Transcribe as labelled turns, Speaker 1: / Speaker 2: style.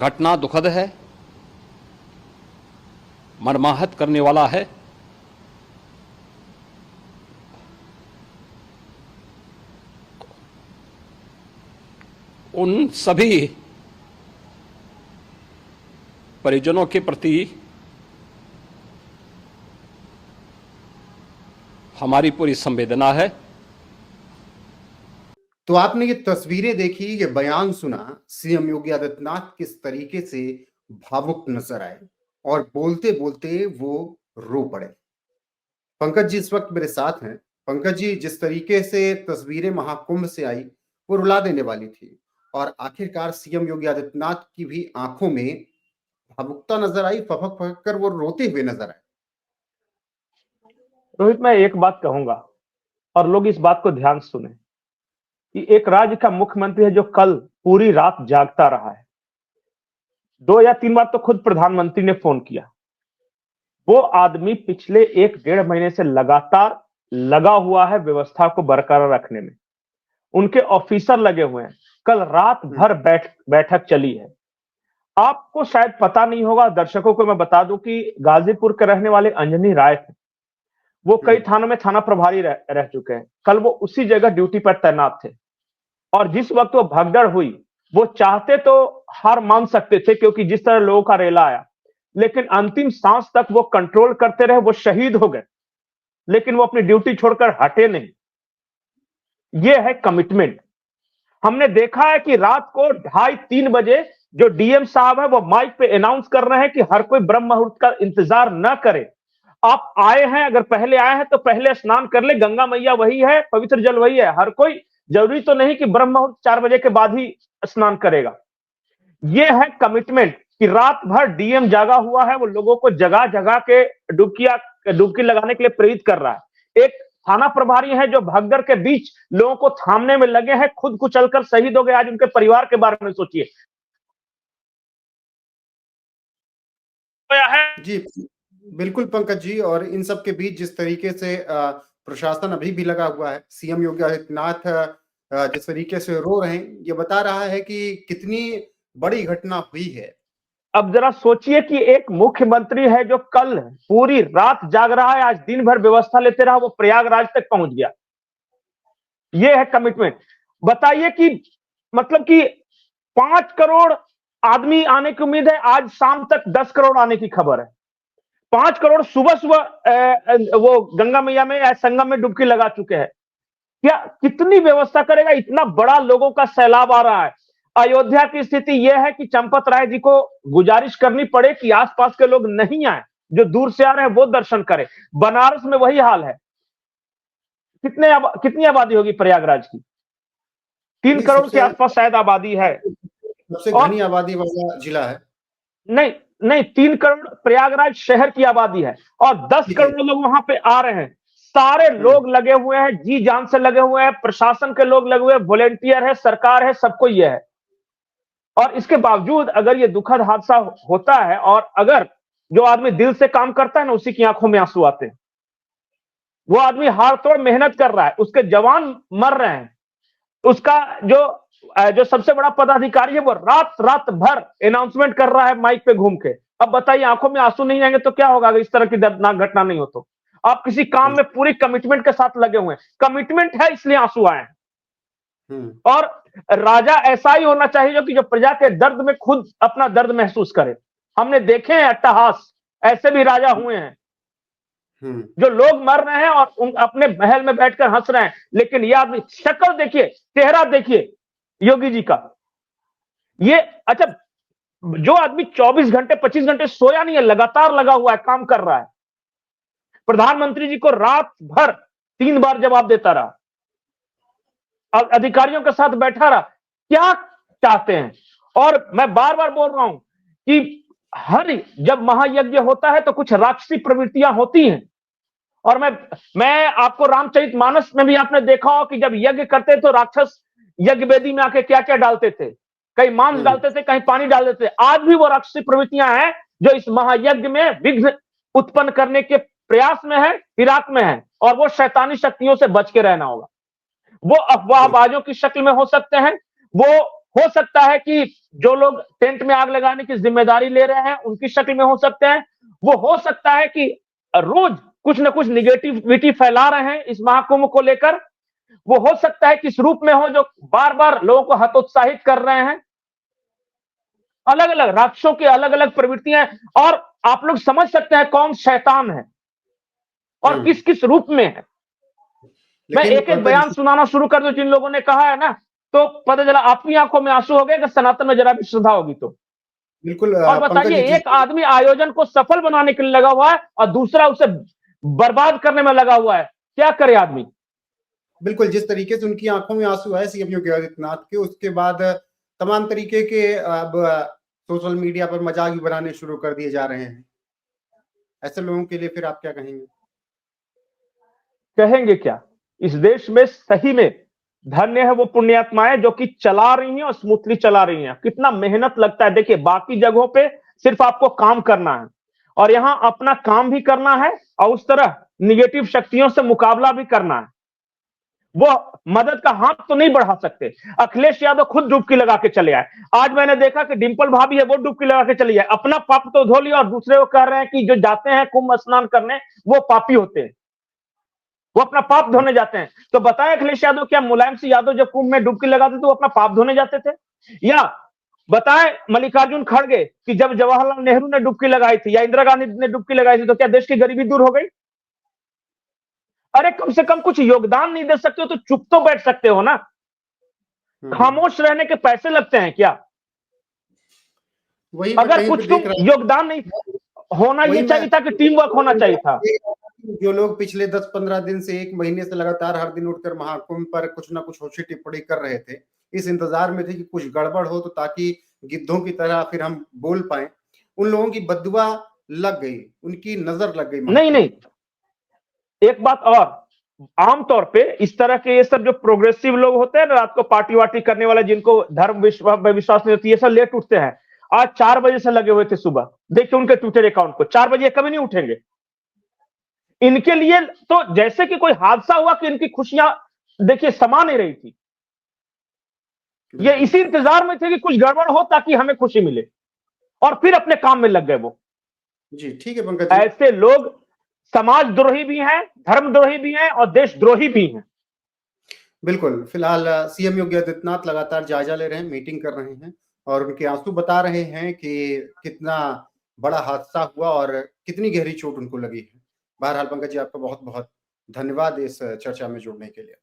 Speaker 1: घटना दुखद है, मर्माहत करने वाला है। उन सभी परिजनों के प्रति हमारी पूरी संवेदना है।
Speaker 2: तो आपने ये तस्वीरें देखी, ये बयान सुना, सीएम योगी आदित्यनाथ किस तरीके से भावुक नजर आए और बोलते बोलते वो रो पड़े। पंकज जी इस वक्त मेरे साथ हैं। पंकज जी, जिस तरीके से तस्वीरें महाकुंभ से आई वो रुला देने वाली थी और आखिरकार सीएम योगी आदित्यनाथ की भी आंखों में भावुकता नजर आई, फपक फपक कर वो रोते हुए नजर आए।
Speaker 3: रोहित, मैं एक बात कहूंगा और लोग इस बात को ध्यान से सुने कि एक राज्य का मुख्यमंत्री है जो कल पूरी रात जागता रहा है। 2 या 3 बार तो खुद प्रधानमंत्री ने फोन किया। वो आदमी पिछले 1-1.5 महीने से लगातार लगा हुआ है व्यवस्था को बरकरार रखने में। उनके ऑफिसर लगे हुए हैं। कल रात भर बैठक चली है। आपको शायद पता नहीं होगा, दर्शकों को मैं बता दूं कि गाजीपुर के रहने वाले अंजनी राय थे। वो कई थानों में थाना प्रभारी रह चुके हैं। कल वो उसी जगह ड्यूटी पर तैनात थे और जिस वक्त वो भगदड़ हुई, वो चाहते तो हार मान सकते थे क्योंकि जिस तरह लोगों का रेला आया, लेकिन अंतिम सांस तक वो कंट्रोल करते रहे। वो शहीद हो गए लेकिन वो अपनी ड्यूटी छोड़कर हटे नहीं। ये है कमिटमेंट। हमने देखा है कि रात को 2:30-3 बजे जो डीएम साहब है वो माइक पे अनाउंस कर रहे हैं कि हर कोई ब्रह्म मुहूर्त का इंतजार न करे। आप आए हैं, अगर पहले आए हैं तो पहले स्नान कर ले, गंगा मैया वही है, पवित्र जल वही है। हर कोई, जरूरी तो नहीं कि ब्रह्म मुहूर्त 4 बजे के बाद ही स्नान करेगा। यह है कमिटमेंट कि रात भर डीएम जागा हुआ है। वो लोगों को जगा जगा के डुबकी लगाने के लिए प्रेरित कर रहा है। एक थाना प्रभारी है जो भगदड़ के बीच लोगों को थामने में लगे हैं, खुद कुचलकर शहीद हो गए। आज उनके परिवार के बारे में सोचिए।
Speaker 2: जी बिल्कुल पंकज जी, और इन सब के बीच जिस तरीके से प्रशासन अभी भी लगा हुआ है, सीएम योगी आदित्यनाथ जिस तरीके से रो रहे हैं, ये बता रहा है कि कितनी बड़ी घटना हुई है।
Speaker 3: अब जरा सोचिए कि एक मुख्यमंत्री है जो कल पूरी रात जाग रहा है, आज दिन भर व्यवस्था लेते रहा, वो प्रयागराज तक पहुंच गया। ये है कमिटमेंट। बताइए कि मतलब कि 5 करोड़ आदमी आने की उम्मीद है, आज शाम तक 10 करोड़ आने की खबर है। 5 करोड़ सुबह सुबह वो गंगा मैया में या संगम में डुबकी लगा चुके हैं। क्या कितनी व्यवस्था करेगा? इतना बड़ा लोगों का सैलाब आ रहा है। अयोध्या की स्थिति यह है कि चंपत राय जी को गुजारिश करनी पड़े कि आसपास के लोग नहीं आए, जो दूर से आ रहे हैं वो दर्शन करें। बनारस में वही हाल है। कितनी आबादी होगी प्रयागराज की? 3 करोड़ के आसपास शायद आबादी है।
Speaker 2: सबसे घनी आबादी वाला जिला है।
Speaker 3: नहीं नहीं, 3 करोड़ प्रयागराज शहर की आबादी है और 10 करोड़ लोग वहां पे आ रहे हैं। सारे लोग लगे हुए हैं, जी जान से लगे हुए हैं, प्रशासन के लोग लगे हुए हैं, वॉलेंटियर है, सरकार है, सबको यह है। और इसके बावजूद अगर ये दुखद हादसा होता है और अगर जो आदमी दिल से काम करता है ना, उसी की आंखों में आंसू आते हैं। वो आदमी हार तोड़ मेहनत कर रहा है, उसके जवान मर रहे हैं, उसका जो सबसे बड़ा पदाधिकारी है वो रात रात भर अनाउंसमेंट कर रहा है माइक पे घूम के। अब बताइए, आंखों में आंसू नहीं आएंगे तो क्या होगा अगर इस तरह की दर्दनाक घटना नहीं हो तो? आप किसी काम में पूरी कमिटमेंट के साथ लगे हुए हैं, कमिटमेंट है इसलिए आंसू आए हैं। और राजा ऐसा ही होना चाहिए जो कि जो प्रजा के दर्द में खुद अपना दर्द महसूस करे। हमने देखे हैं अट्टहास, ऐसे भी राजा हुए हैं जो लोग मर रहे हैं और अपने महल में बैठकर हंस रहे हैं, लेकिन यह आदमी, शक्ल देखिए, चेहरा देखिए योगी जी का। ये अच्छा, जो आदमी 24 घंटे 25 घंटे सोया नहीं है, लगातार लगा हुआ है, काम कर रहा है, प्रधानमंत्री जी को रात भर 3 बार जवाब देता रहा, अधिकारियों के साथ बैठा रहा, क्या चाहते हैं? और मैं बार बार बोल रहा हूं कि जब महायज्ञ होता है तो कुछ राक्षसी प्रवृत्तियां होती हैं। और मैं आपको रामचरितमानस में भी आपने देखा हो कि जब यज्ञ करते तो राक्षस यज्ञ वेदी में आके क्या क्या डालते थे, कहीं मांस डालते थे, कहीं पानी डाल देते थे। आज भी वो राक्षसी प्रवृत्तियां हैं जो इस महायज्ञ में विघ्न उत्पन्न करने के प्रयास में है, फिराक में है, और वो शैतानी शक्तियों से बच के रहना होगा। वो अफवाहबाजों की शक्ल में हो सकते हैं, वो हो सकता है कि जो लोग टेंट में आग लगाने की जिम्मेदारी ले रहे हैं उनकी शक्ल में हो सकते हैं, वो हो सकता है कि रोज कुछ ना कुछ निगेटिविटी फैला रहे हैं इस महाकुंभ को लेकर, वो हो सकता है कि इस रूप में हो जो बार बार लोगों को हतोत्साहित कर रहे हैं। अलग अलग राक्षसों की अलग अलग प्रवृत्तियां, और आप लोग समझ सकते हैं कौन शैतान है और किस किस रूप में है। मैं
Speaker 2: लेकिन
Speaker 3: एक एक बयान सुनाना शुरू कर दूं जिन लोगों ने कहा है ना, तो पता चला अपनी आंखों में आंसू हो गए कि सनातन में जरा भी श्रद्धा होगी तो।
Speaker 2: बिल्कुल
Speaker 3: और
Speaker 2: पंकज
Speaker 3: बताइए,
Speaker 2: जी,
Speaker 3: एक आदमी आयोजन को सफल बनाने के लिए लगा हुआ है और दूसरा उसे बर्बाद करने में लगा हुआ है, क्या करे आदमी।
Speaker 2: बिल्कुल जिस तरीके से उनकी आंखों में आंसू आए सीएम योगी आदित्यनाथ के, उसके बाद तमाम तरीके के अब सोशल मीडिया पर मजाक भी बनाने शुरू कर दिए जा रहे हैं। ऐसे लोगों के लिए फिर आप क्या कहेंगे?
Speaker 3: कहेंगे क्या, इस देश में सही में धन्य है वो पुण्यात्माएं जो कि चला रही हैं और स्मूथली चला रही हैं। कितना मेहनत लगता है, देखिए बाकी जगहों पे सिर्फ आपको काम करना है और यहां अपना काम भी करना है और उस तरह निगेटिव शक्तियों से मुकाबला भी करना है। वो मदद का हाथ तो नहीं बढ़ा सकते। अखिलेश यादव खुद डुबकी लगा के चले आए। आज मैंने देखा कि डिंपल भाभी है, वो डुबकी लगा के चली है, अपना पाप तो धो लिया और दूसरे को कह रहे हैं कि जो जाते हैं कुंभ स्नान करने वो पापी होते हैं, वो अपना पाप धोने जाते हैं। तो बताएं अखिलेश यादव, क्या मुलायम सिंह यादव जब कुंभ में डुबकी लगाते थे वो अपना पाप धोने जाते थे? या बताएं मल्लिकार्जुन खड़गे कि जब जवाहरलाल नेहरू ने डुबकी लगाई थी या इंदिरा गांधी ने डुबकी लगाई थी तो क्या देश की गरीबी दूर हो गई? अरे कम से कम कुछ योगदान नहीं दे सकते हो तो चुप तो बैठ सकते हो ना। खामोश रहने के पैसे लगते हैं क्या?
Speaker 2: वही मैं
Speaker 3: अगर
Speaker 2: कहीं पे
Speaker 3: कुछ तुम
Speaker 2: देख रहा
Speaker 3: योगदान नहीं, होना
Speaker 2: वही
Speaker 3: ये
Speaker 2: मैं
Speaker 3: चाहिए था कि टीम वर्क होना चाहिए था।
Speaker 2: जो लोग पिछले 10-15 दिन से 1 महीने से लगातार हर दिन उठकर महाकुंभ पर कुछ ना कुछ होशी टिप्पणी कर रहे थे, इस इंतजार में थे कि कुछ गड़बड़ हो तो ताकि गिद्धों की तरह फिर हम बोल पाए, उन लोगों की बद्दुआ लग गई, उनकी नजर लग गई
Speaker 3: नहीं
Speaker 2: महाकुंभ।
Speaker 3: नहीं, एक बात और, आमतौर पे इस तरह के ये सब जो प्रोग्रेसिव लोग होते हैं ना, रात को पार्टी वार्टी करने वाले जिनको धर्म विश्वास नहीं होती, ये सब लेट उठते हैं। आज 4 बजे से लगे हुए थे सुबह, देखिए उनके ट्विटर अकाउंट को, 4 बजे कभी नहीं उठेंगे। इनके लिए तो जैसे कि कोई हादसा हुआ कि इनकी खुशियां देखिए समा नहीं रही थी। ये इसी इंतजार में थे कि कुछ गड़बड़ हो ताकि हमें खुशी मिले, और फिर अपने काम में लग गए वो।
Speaker 2: जी ठीक है पंकज जी।
Speaker 3: ऐसे लोग समाजद्रोही भी हैं, धर्मद्रोही भी हैं और देशद्रोही भी हैं।
Speaker 2: बिल्कुल, फिलहाल सीएम योगी आदित्यनाथ लगातार जायजा ले रहे हैं, मीटिंग कर रहे हैं और उनके आंसू बता रहे हैं कि कितना बड़ा हादसा हुआ और कितनी गहरी चोट उनको लगी है। बहरहाल पंकज जी, आपका बहुत-बहुत धन्यवाद इस चर्चा में जुड़ने के लिए।